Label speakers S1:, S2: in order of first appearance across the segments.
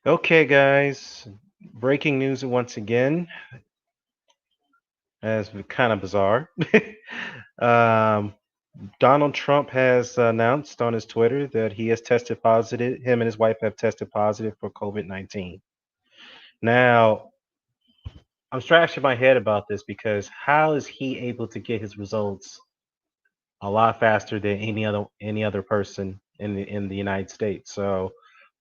S1: Okay, guys. Breaking news once again, as kind of bizarre. um, Donald Trump has announced on his Twitter that he has tested positive. Him and his wife have tested positive for COVID-19. Now, I'm scratching my head about this because how is he able to get his results a lot faster than any other person in the United States? So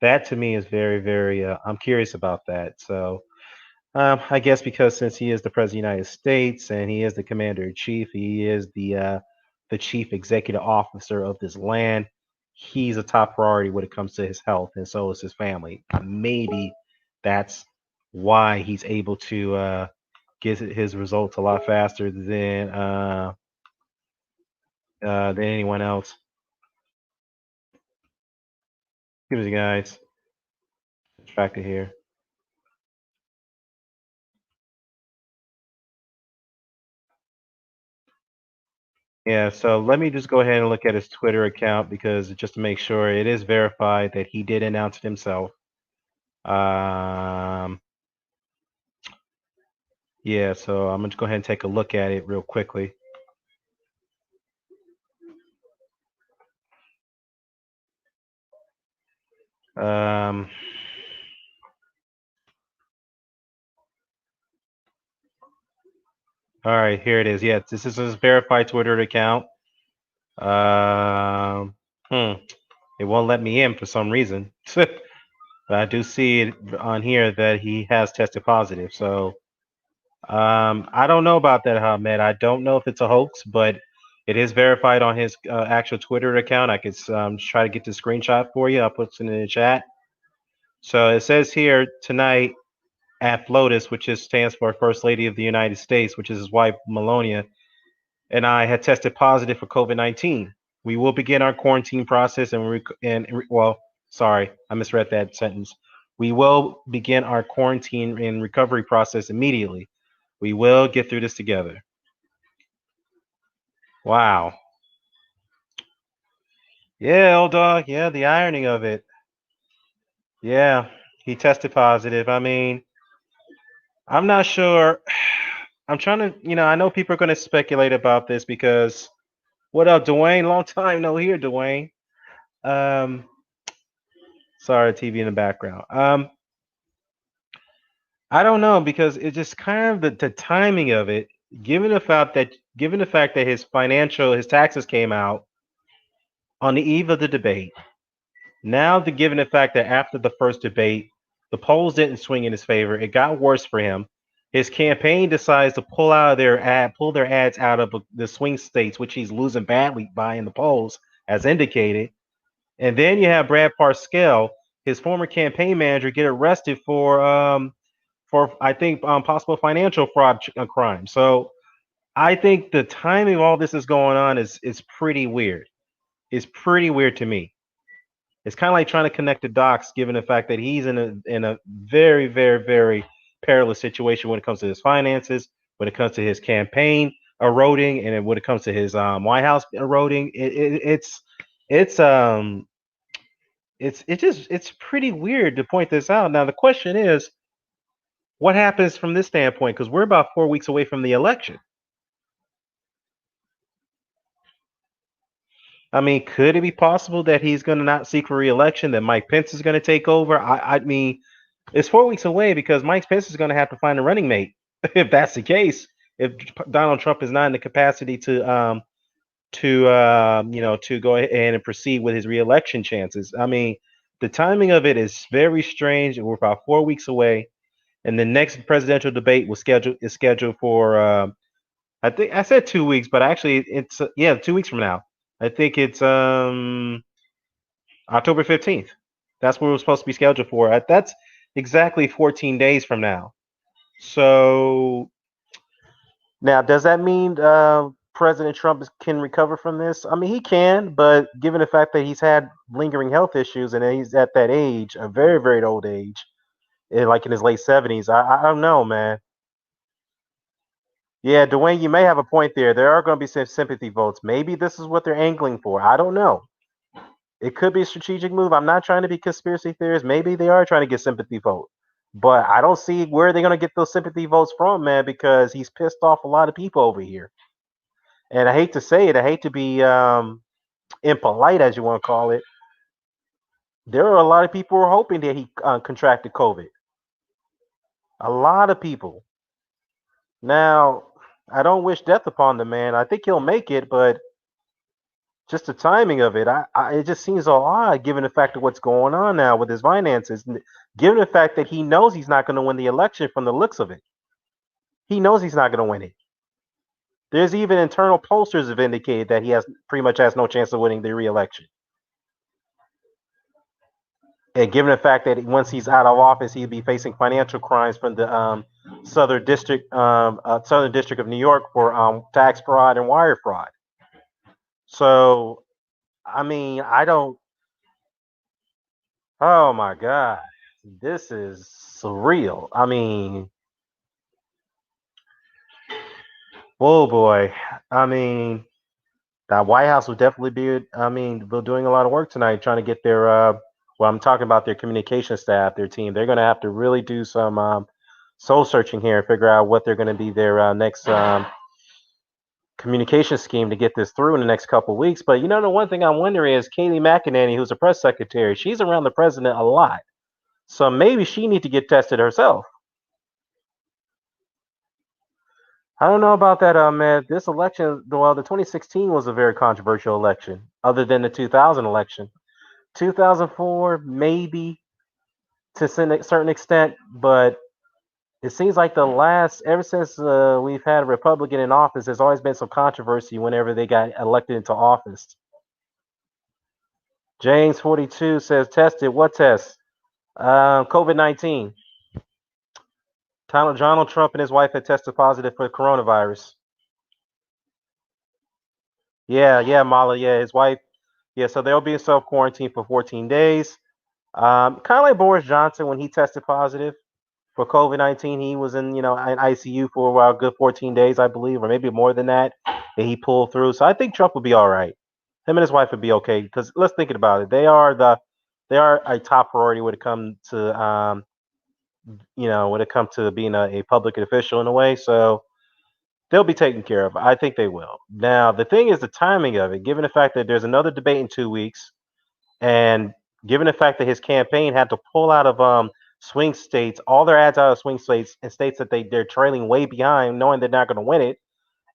S1: that to me is very, very. I'm curious about that. So I guess because since he is the president of the United States and he is the commander in chief, he is the chief executive officer of this land. He's a top priority when it comes to his health, and so is his family. Maybe that's why he's able to get his results a lot faster than anyone else. Excuse me, guys. Distracted here. Yeah, so let me just go ahead and look at his Twitter account because just to make sure it is verified that he did announce it himself. Um, yeah, so I'm gonna go ahead and take a look at it real quickly. Um, all right, here it is. Yeah, this is his verified Twitter account. Um, hmm, it won't let me in for some reason. But I do see it on here that he has tested positive. So I don't know about that, Ahmed. I don't know if it's a hoax, but it is verified on his actual Twitter account. I could try to get the screenshot for you. I'll put it in the chat. So it says here tonight at FLOTUS, which stands for First Lady of the United States, which is his wife Melania, and I had tested positive for COVID-19. We will begin our quarantine process well, sorry, I misread that sentence. We will begin our quarantine and recovery process immediately. We will get through this together. Wow. Yeah, old dog. Yeah, the irony of it. Yeah, he tested positive. I mean, I'm not sure. I'm trying to, I know people are going to speculate about this because what up, Dwayne? Long time no here, Dwayne. Um, sorry, TV in the background. I don't know because it's just kind of the timing of it, given the fact that his taxes came out on the eve of the debate. Now, given the fact that after the first debate, the polls didn't swing in his favor, it got worse for him. His campaign decides to pull their ads out of the swing states, which he's losing badly by in the polls, as indicated. And then you have Brad Parscale, his former campaign manager, get arrested for I think possible financial fraud crime. So I think the timing of all this is going on is pretty weird. It's pretty weird to me. It's kind of like trying to connect the dots, given the fact that he's in a very, very, very perilous situation when it comes to his finances, when it comes to his campaign eroding, and when it comes to his White House eroding. It's it's pretty weird to point this out. Now the question is, what happens from this standpoint? Because we're about 4 weeks away from the election. I mean, could it be possible that he's going to not seek for re-election? That Mike Pence is going to take over? I mean, it's 4 weeks away because Mike Pence is going to have to find a running mate if that's the case. If Donald Trump is not in the capacity to go ahead and proceed with his reelection chances. I mean, the timing of it is very strange. We're about 4 weeks away, and the next presidential debate is scheduled for. I think I said 2 weeks, but actually it's 2 weeks from now. I think it's October 15th. That's what we're supposed to be scheduled for. That's exactly 14 days from now. So now, does that mean President Trump can recover from this? I mean, he can, but given the fact that he's had lingering health issues and he's at that age, a very, very old age, like in his late 70s, I don't know, man. Yeah, Dwayne, you may have a point there. There are going to be some sympathy votes. Maybe this is what they're angling for. I don't know. It could be a strategic move. I'm not trying to be conspiracy theorist. Maybe they are trying to get sympathy vote, but I don't see where they're going to get those sympathy votes from, man, because he's pissed off a lot of people over here. And I hate to say it, I hate to be impolite, as you want to call it. There are a lot of people who are hoping that he contracted COVID. A lot of people. Now, I don't wish death upon the man. I think he'll make it, but just the timing of it, it just seems so odd given the fact of what's going on now with his finances, given the fact that he knows he's not going to win the election from the looks of it. He knows he's not going to win it. There's even internal pollsters have indicated that he has pretty much has no chance of winning the re-election. And given the fact that once he's out of office, he'll be facing financial crimes from the Southern District of New York for tax fraud and wire fraud. So, I mean, I don't. Oh my God, this is surreal. I mean, oh boy. I mean, that White House will definitely be. I mean, they're doing a lot of work tonight, trying to get their. Well, I'm talking about their communication staff, their team. They're going to have to really do some soul searching here and figure out what they're going to be their next communication scheme to get this through in the next couple of weeks. But the one thing I'm wondering is Kayleigh McEnany, who's a press secretary, she's around the president a lot, so maybe she need to get tested herself. I don't know about that, man. This election, well, the 2016 was a very controversial election, other than the 2000 election. 2004, maybe to a certain extent, but it seems like ever since we've had a Republican in office, there's always been some controversy whenever they got elected into office. James 42 says, tested. What test? COVID-19. Donald Trump and his wife had tested positive for coronavirus. Yeah, Mala. Yeah, his wife. Yeah, so they'll be in self quarantine for 14 days. Kind of like Boris Johnson when he tested positive for COVID-19. He was in ICU for a while, good 14 days, I believe, or maybe more than that. And he pulled through. So I think Trump will be all right. Him and his wife would be okay because let's think about it. They are a top priority when it comes to being a public official in a way. So they'll be taken care of. I think they will. Now the thing is the timing of it. Given the fact that there's another debate in 2 weeks, and given the fact that his campaign had to pull out of swing states, all their ads out of swing states and states that they're trailing way behind, knowing they're not going to win it,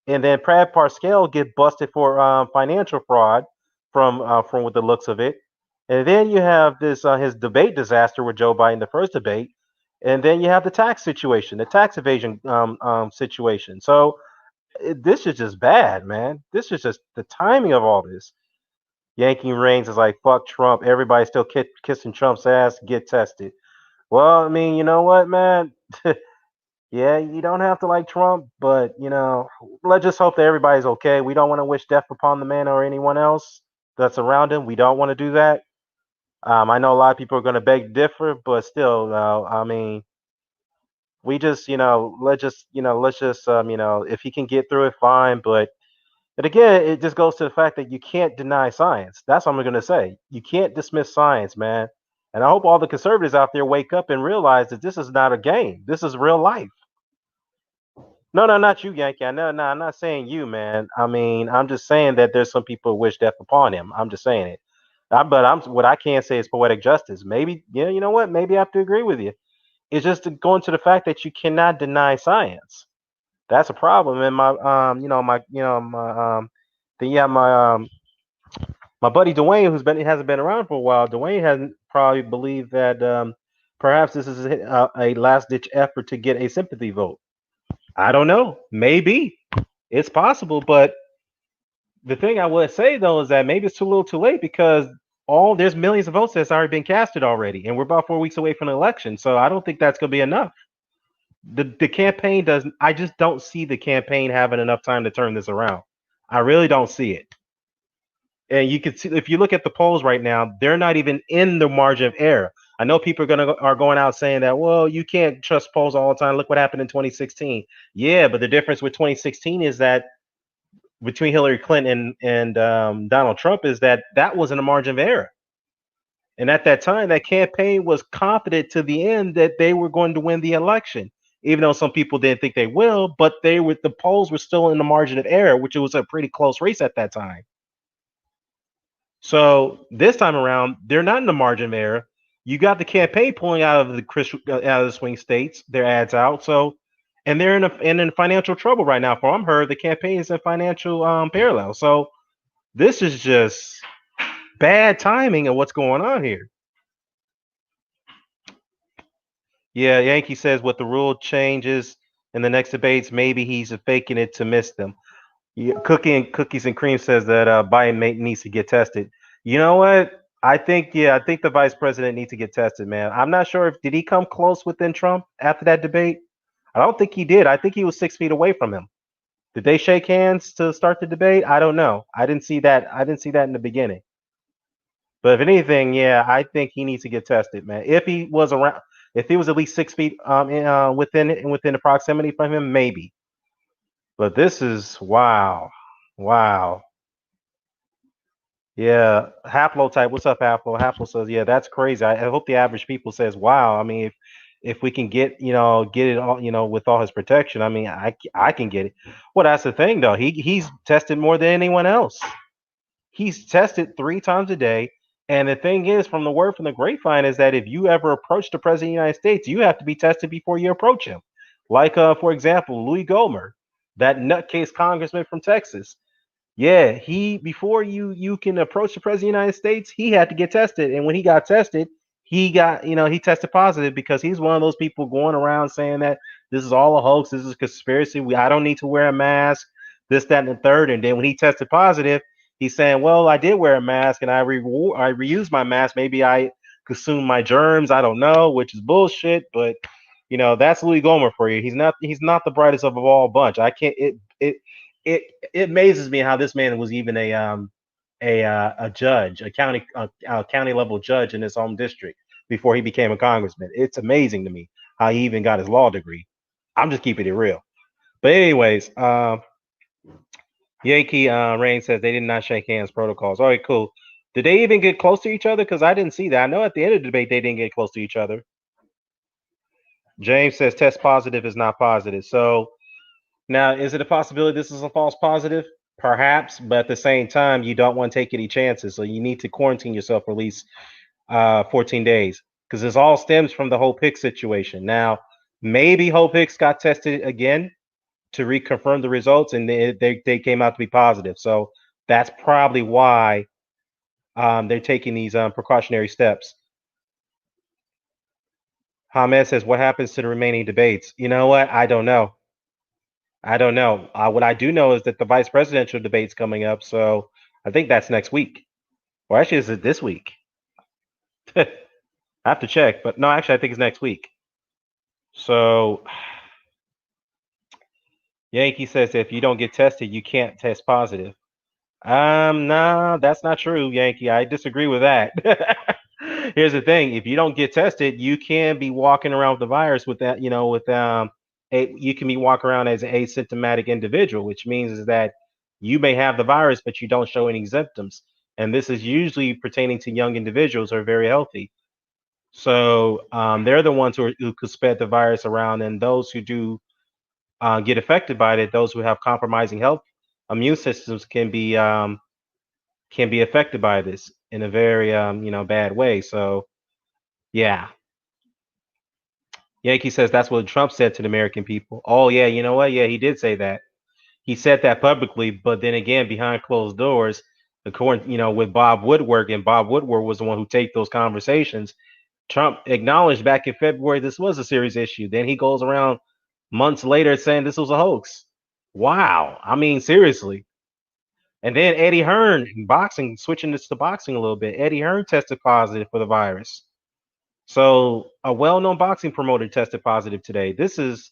S1: and then Brad Parscale get busted for financial fraud from with the looks of it, and then you have this his debate disaster with Joe Biden, the first debate, and then you have the tax situation, the tax evasion situation. So this is just bad, man. This is just the timing of all this. Yankee Reigns is like, fuck Trump. Everybody's still kissing Trump's ass. Get tested. Well, I mean, you know what, man? Yeah, you don't have to like Trump, but, let's just hope that everybody's okay. We don't want to wish death upon the man or anyone else that's around him. We don't want to do that. I know a lot of people are going to beg to differ, but still, I mean, we just, let's just, if he can get through it, fine. But again, it just goes to the fact that you can't deny science. That's what I'm going to say. You can't dismiss science, man. And I hope all the conservatives out there wake up and realize that this is not a game. This is real life. No, no, not you, Yankee. No, I'm not saying you, man. I mean, I'm just saying that there's some people who wish death upon him. I'm just saying it. But what I can't say is poetic justice. Maybe, yeah, you know what? Maybe I have to agree with you. It's just going to the fact that you cannot deny science. That's a problem. And my buddy Dwayne, hasn't been around for a while. Dwayne hasn't probably believed that perhaps this is a last ditch effort to get a sympathy vote. I don't know. Maybe it's possible, but the thing I would say though is that maybe it's too little, too late because there's millions of votes that's already been casted already, and we're about 4 weeks away from the election. So I don't think that's going to be enough. The campaign doesn't. I just don't see the campaign having enough time to turn this around. I really don't see it. And you can see if you look at the polls right now, they're not even in the margin of error. I know people are going out saying that, well, you can't trust polls all the time. Look what happened in 2016. Yeah, but the difference with 2016 is that between Hillary Clinton and Donald Trump is that that wasn't a margin of error. And at that time, that campaign was confident to the end that they were going to win the election, even though some people didn't think they will. But the polls were still in the margin of error, which was a pretty close race at that time. So this time around, they're not in the margin of error. You got the campaign pulling out of the swing states, their ads out. So, and they're in financial trouble right now. From I'm heard, the campaign is in financial parallel. So this is just bad timing of what's going on here. Yeah, Yankee says with the rule changes in the next debates, maybe he's faking it to miss them. Yeah, Cookies and Cream says that Biden needs to get tested. You know what? I think the vice president needs to get tested, man. I'm not sure if did he come close within Trump after that debate. I don't think he did. I think he was 6 feet away from him. Did they shake hands to start the debate? I don't know. I didn't see that. I didn't see that in the beginning. But if anything, yeah, I think he needs to get tested, man. If he was around, if he was at least 6 feet within the proximity from him, maybe. But this is wow, wow. Yeah, Haplotype. What's up, Haplo? Haplo says, yeah, that's crazy. I hope the average people says, wow. I mean, if we can get get it all with all his protection, I mean, I can get it. Well, that's the thing though. He's tested more than anyone else. He's tested 3 times a day. And the thing is, from the word from the grapevine, is that if you ever approach the president of the United States, you have to be tested before you approach him. Like, for example, Louis Gohmert, that nutcase congressman from Texas. Yeah, he before you can approach the president of the United States, he had to get tested. And when he got tested, he got he tested positive because he's one of those people going around saying that this is all a hoax, this is a conspiracy. I don't need to wear a mask, this, that, and the third. And then when he tested positive, he's saying, "Well, I did wear a mask and I reused my mask. Maybe I consumed my germs. I don't know," which is bullshit. But that's Louis Gohmert for you. He's not the brightest of all bunch. I can't it it amazes me how this man was even a judge, a county level judge in his home district before he became a congressman. It's amazing to me how he even got his law degree. I'm just keeping it real. But anyways, Yankee Rain says they did not shake hands. Protocols. All right, cool. Did they even get close to each other? Because I didn't see that. I know at the end of the debate they didn't get close to each other. James says test positive is not positive. So now, is it a possibility this is a false positive? Perhaps, but at the same time, you don't want to take any chances. So you need to quarantine yourself for at least 14 days because this all stems from the Hope Hicks situation. Now, maybe Hope Hicks got tested again to reconfirm the results, and they came out to be positive. So that's probably why they're taking these precautionary steps. Hamed says, "What happens to the remaining debates?" You know what? I don't know. I don't know. What I do know is that the vice presidential debate's coming up, so I think that's next week. Or actually, is it this week? I have to check, but no, actually, I think it's next week. So Yankee says if you don't get tested, you can't test positive. No, that's not true, Yankee. I disagree with that. Here's the thing: if you don't get tested, you can be walking around with the virus with that, you can be walking around as an asymptomatic individual, which means is that you may have the virus, but you don't show any symptoms. And this is usually pertaining to young individuals who are very healthy. So they're the ones who could spread the virus around, and those who do get affected by it, those who have compromising health immune systems can be affected by this in a very bad way. So yeah, Yankee says that's what Trump said to the American people. Oh yeah, you know what? Yeah, he did say that. He said that publicly, but then again, behind closed doors, according with Bob Woodward, and Bob Woodward was the one who taped those conversations. Trump acknowledged back in February this was a serious issue. Then he goes around months later saying this was a hoax. Wow, I mean seriously. And then Eddie Hearn, boxing, switching this to boxing a little bit. Eddie Hearn tested positive for the virus. So a well-known boxing promoter tested positive today. This is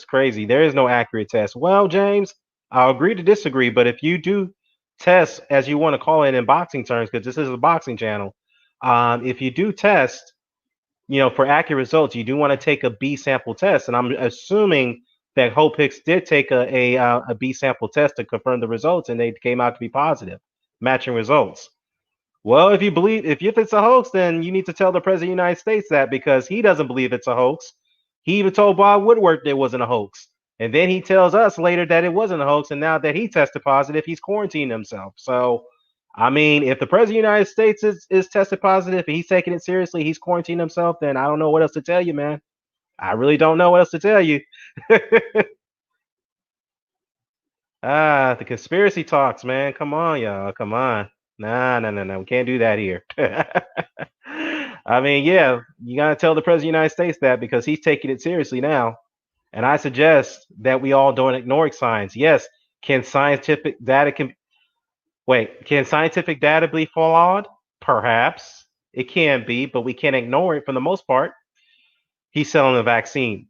S1: crazy. There is no accurate test. Well, James, I'll agree to disagree, but if you do test, as you want to call it in boxing terms, because this is a boxing channel, if you do test, for accurate results, you do want to take a B sample test, and I'm assuming that Hope Hicks did take a B sample test to confirm the results, and they came out to be positive, matching results. Well, if it's a hoax, then you need to tell the president of the United States that because he doesn't believe it's a hoax. He even told Bob Woodward that it wasn't a hoax. And then he tells us later that it wasn't a hoax. And now that he tested positive, he's quarantined himself. So, I mean, if the president of the United States is tested positive and he's taking it seriously, he's quarantined himself, then I don't know what else to tell you, man. I really don't know what else to tell you. The conspiracy talks, man. Come on, y'all. Come on. Nah, no, no, no. We can't do that here. I mean, yeah, you gotta tell the president of the United States that because he's taking it seriously now. And I suggest that we all don't ignore science. Yes, can scientific data can wait, can scientific data be flawed? Perhaps. It can be, but we can't ignore it for the most part. He's selling a vaccine.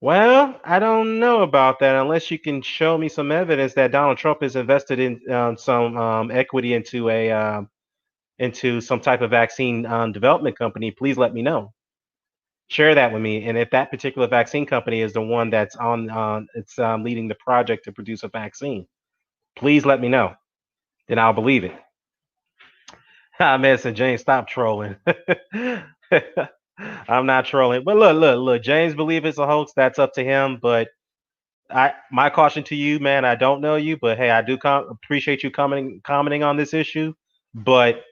S1: Well, I don't know about that unless you can show me some evidence that Donald Trump has invested in some equity into some type of vaccine development company. Please let me know. Share that with me. And if that particular vaccine company is the one that's it's leading the project to produce a vaccine, please let me know. Then I'll believe it. Ah, man, so James, stop trolling. I'm not trolling, but look. James believe it's a hoax. That's up to him. But my caution to you, man. I don't know you, but hey, I do appreciate you commenting on this issue. But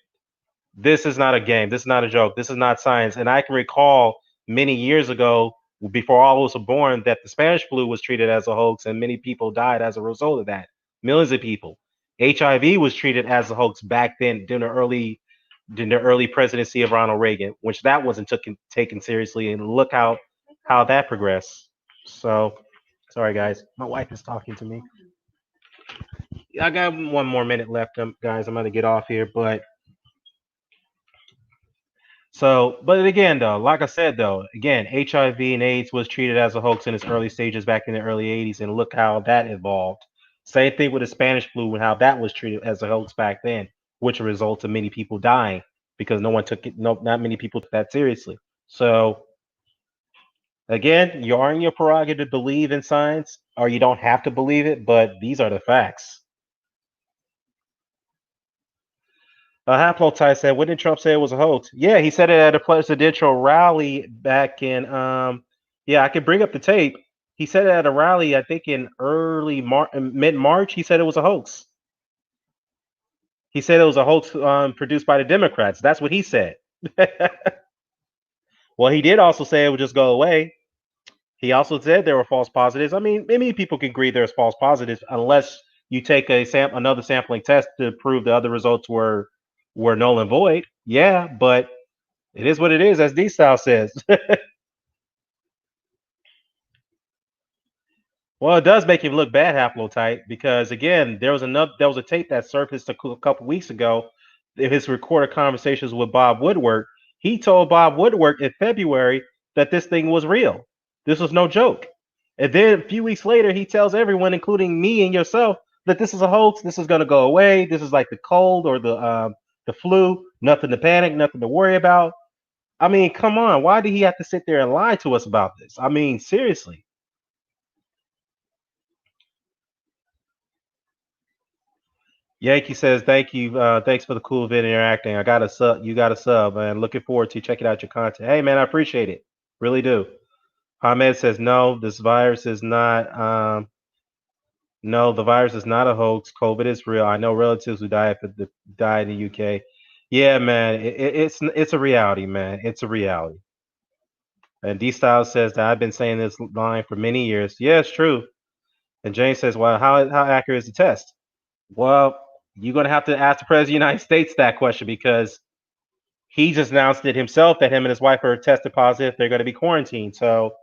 S1: this is not a game. This is not a joke. This is not science. And I can recall many years ago, before all of us were born, that the Spanish flu was treated as a hoax, and many people died as a result of that. Millions of people. HIV was treated as a hoax back then during the early presidency of Ronald Reagan, which that wasn't taken seriously. And look how that progressed. So, sorry guys, my wife is talking to me. I got one more minute left, guys. I'm gonna get off here, but but again, though, like I said, though, again, HIV and AIDS was treated as a hoax in its early stages back in the early 80s, and look how that evolved. Same thing with the Spanish flu and how that was treated as a hoax back then, which results in many people dying because no one took it, no, not many people took that seriously. So, again, you are in your prerogative to believe in science, or you don't have to believe it, but these are the facts. Haplotype said, "When did Trump say it was a hoax?" Yeah, he said it at a presidential rally back in. Yeah, I could bring up the tape. He said it at a rally, I think in mid March. He said it was a hoax. He said it was a hoax produced by the Democrats. That's what he said. Well, he did also say it would just go away. He also said there were false positives. I mean, many people can agree there's false positives unless you take another sampling test to prove the other results were null and void. Yeah, but it is what it is, as D Style says. Well, it does make him look bad, haplotype, because again, there was a tape that surfaced a couple weeks ago. His recorded conversations with Bob Woodward. He told Bob Woodward in February that this thing was real. This was no joke. And then a few weeks later, he tells everyone, including me and yourself, that this is a hoax. This is going to go away. This is like the cold or the flu. Nothing to panic. Nothing to worry about. I mean, come on. Why did he have to sit there and lie to us about this? I mean, seriously. Yankee says, "Thank you. Thanks for the cool video interacting. I got a sub. You got a sub, man. Looking forward to checking out your content. Hey, man, I appreciate it. Really do." Ahmed says, "No, this virus is not. No, the virus is not a hoax. COVID is real. I know relatives who died in the UK. Yeah, man, it's a reality, man. It's a reality." And D Styles says that I've been saying this line for many years. Yeah, it's true. And James says, "Well, how accurate is the test?" Well, you're gonna have to ask the president of the United States that question because he just announced it himself that him and his wife are tested positive. They're going to be quarantined. So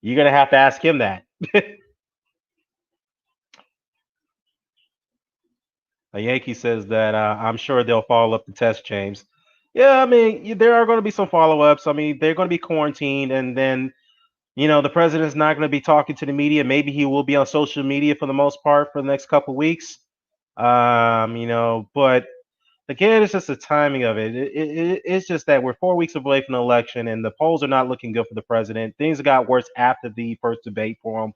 S1: you're going to have to ask him that. A Yankee says that I'm sure they'll follow up the test, James. Yeah, I mean, there are going to be some follow ups. I mean, they're going to be quarantined, and then, the president's not going to be talking to the media. Maybe he will be on social media for the most part for the next couple of weeks. But Again, it's just the timing of it. It's just that we're 4 weeks away from the election, and the polls are not looking good for the president. Things got worse after the first debate for him.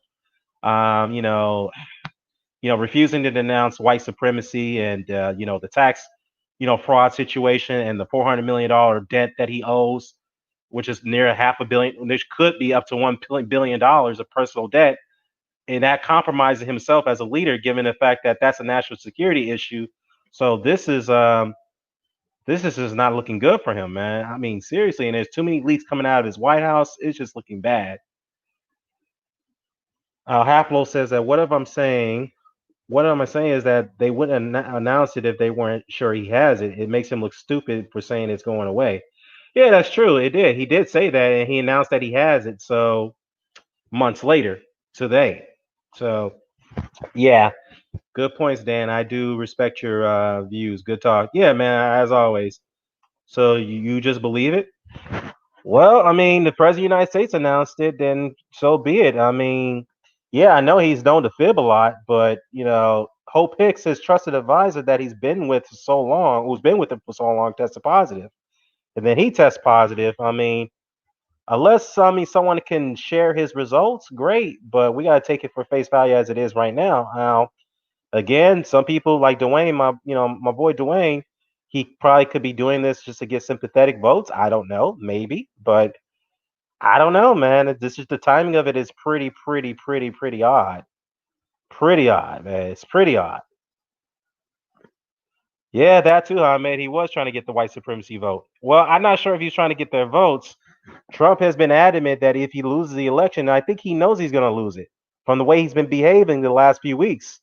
S1: Um, you know, refusing to denounce white supremacy and the tax, fraud situation and the $400 million debt that he owes, which is near a half a billion, which could be up to $1 billion of personal debt, and that compromises himself as a leader, given the fact that that's a national security issue. So this is just not looking good for him, man. I mean, seriously, and there's too many leaks coming out of his White House. It's just looking bad. Halflow says that what if I'm saying what am I saying is that they wouldn't announce it if they weren't sure he has it. It makes him look stupid for saying it's going away. Yeah, that's true. It did. He did say that, and he announced that he has it. So months later, today. So yeah, good points, Dan. I do respect your views. Good talk. Yeah, man. As always. So you just believe it? Well, I mean, the president of the United States announced it, then so be it. I mean, yeah, I know he's known to fib a lot, but Hope Hicks, his trusted advisor that he's been with for so long, who's been with him for so long, tested positive, and then he tests positive. I mean, unless someone can share his results, great, but we gotta take it for face value as it is right now. Now, again, some people like Dwayne, my boy Dwayne, he probably could be doing this just to get sympathetic votes. I don't know, maybe, but I don't know, man. This is the timing of it is pretty odd. Pretty odd, man. It's pretty odd. Yeah, that too, Ahmed. He was trying to get the white supremacy vote. Well, I'm not sure if he's trying to get their votes. Trump has been adamant that if he loses the election, I think he knows he's going to lose it from the way he's been behaving the last few weeks.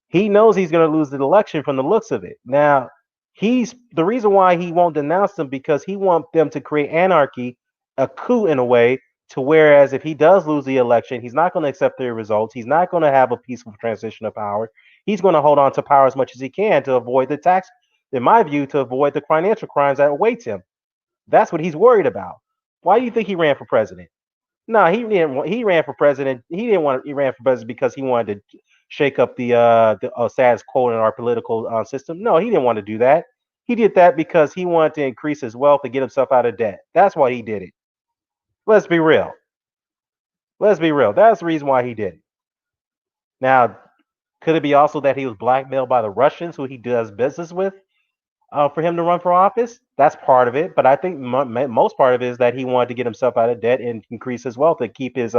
S1: He knows he's going to lose the election from the looks of it. Now, he's the reason why he won't denounce them because he wants them to create anarchy, a coup in a way, to whereas if he does lose the election, he's not going to accept the results. He's not going to have a peaceful transition of power. He's going to hold on to power as much as he can to avoid the tax, in my view, to avoid the financial crimes that awaits him. That's what he's worried about. Why do you think he ran for president? No, he didn't. He ran for president. He didn't want. He ran for president because he wanted to shake up the status quo in our political system. No, he didn't want to do that. He did that because he wanted to increase his wealth and get himself out of debt. That's why he did it. Let's be real. Let's be real. That's the reason why he did it. Now, could it be also that he was blackmailed by the Russians, who he does business with, for him to run for office? That's part of it. But I think most part of it is that he wanted to get himself out of debt and increase his wealth and keep his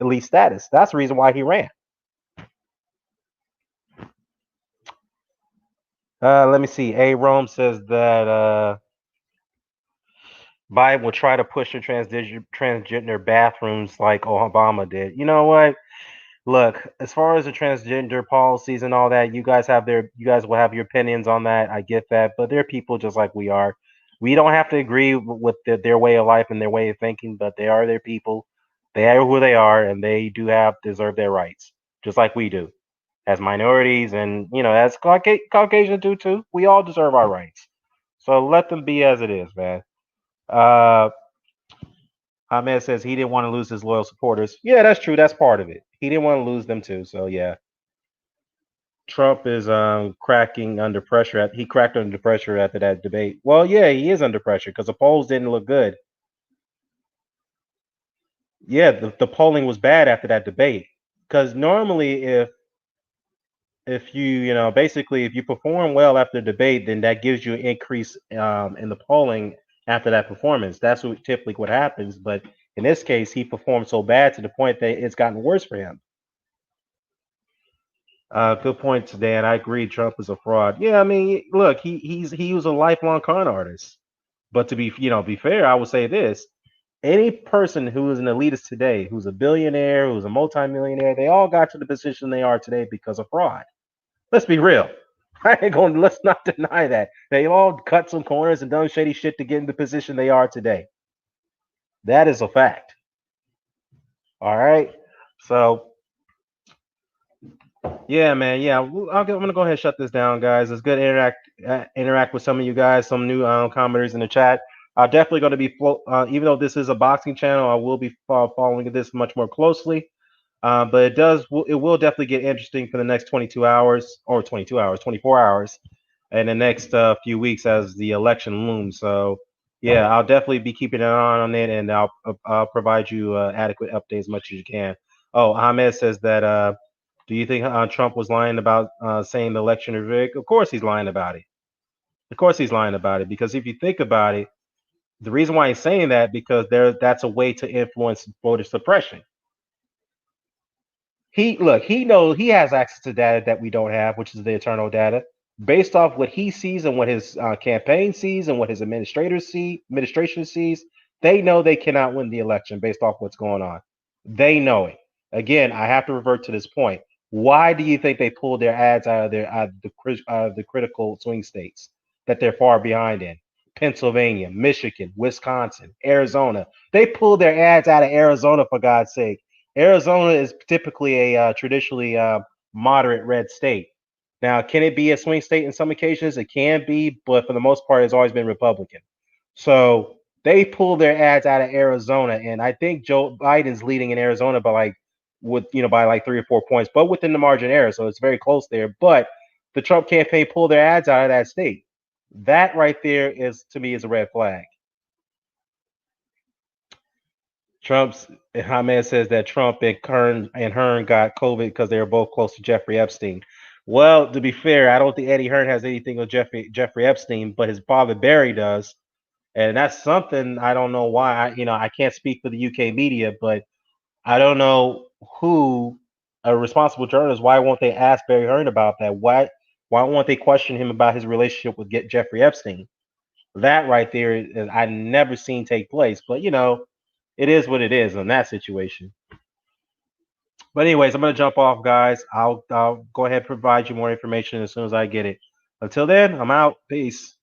S1: elite status. That's the reason why he ran. Let me see. A. Rome says that Biden will try to push the transgender bathrooms like Obama did. You know what? Look, as far as the transgender policies and all that, you guys will have your opinions on that. I get that, but they're people just like we are. We don't have to agree with their way of life and their way of thinking, but they are their people. They are who they are, and they do have deserve their rights, just like we do as minorities, and as Caucasians do too. We all deserve our rights. So let them be as it is, man. Uh, Ahmed says he didn't want to lose his loyal supporters. Yeah, that's true. That's part of it. He didn't want to lose them too. So yeah, Trump is cracking under pressure. He cracked under pressure after that debate. Well, yeah, he is under pressure because the polls didn't look good. Yeah, the polling was bad after that debate. Because normally, if basically if you perform well after the debate, then that gives you an increase in the polling after that performance. That's typically what happens. But in this case, he performed so bad to the point that it's gotten worse for him. Good points, Dan. I agree. Trump is a fraud. Yeah, I mean, look, he was a lifelong con artist. But to be fair, I would say this: any person who is an elitist today, who's a billionaire, who's a multimillionaire, they all got to the position they are today because of fraud. Let's be real. I ain't going. Let's not deny that they all cut some corners and done shady shit to get in the position they are today. That is a fact. All right. So yeah, man. Yeah, I'm gonna go ahead and shut this down, guys. It's good to interact with some of you guys, some new commenters in the chat. I'm definitely going to be, even though this is a boxing channel, I will be following this much more closely. But it will definitely get interesting for the next 22 hours or 22 hours, 24 hours. in the next few weeks as the election looms. So, yeah, I'll definitely be keeping an eye on it, and I'll provide you adequate updates as much as you can. Oh, Ahmed says that do you think Trump was lying about saying the election is rigged? Of course he's lying about it. Of course he's lying about it because if you think about it, the reason why he's saying that because that's a way to influence voter suppression. He knows he has access to data that we don't have, which is the internal data. Based off what he sees and what his campaign sees and what his administration sees, they know they cannot win the election based off what's going on. They know it. Again, I have to revert to this point. Why do you think they pulled their ads out of the critical swing states that they're far behind in? Pennsylvania, Michigan, Wisconsin, Arizona. They pulled their ads out of Arizona for God's sake. Arizona is typically a traditionally moderate red state. Now, can it be a swing state in some occasions? It can be, but for the most part, it's always been Republican. So they pulled their ads out of Arizona, and I think Joe Biden's leading in Arizona by by like 3 or 4 points, but within the margin error, so it's very close there. But the Trump campaign pulled their ads out of that state. That right there is to me is a red flag. Trump's Hamed says that Trump and Hearn got COVID because they were both close to Jeffrey Epstein. Well, to be fair, I don't think Eddie Hearn has anything with Jeffrey Epstein, but his father Barry does, and that's something I don't know why. I can't speak for the UK media, but I don't know who a responsible journalist. Why won't they ask Barry Hearn about that? Why won't they question him about his relationship with Jeffrey Epstein? That right there is I never seen take place, but it is what it is in that situation. But anyways, I'm gonna jump off, guys. I'll go ahead and provide you more information as soon as I get it. Until then, I'm out. Peace.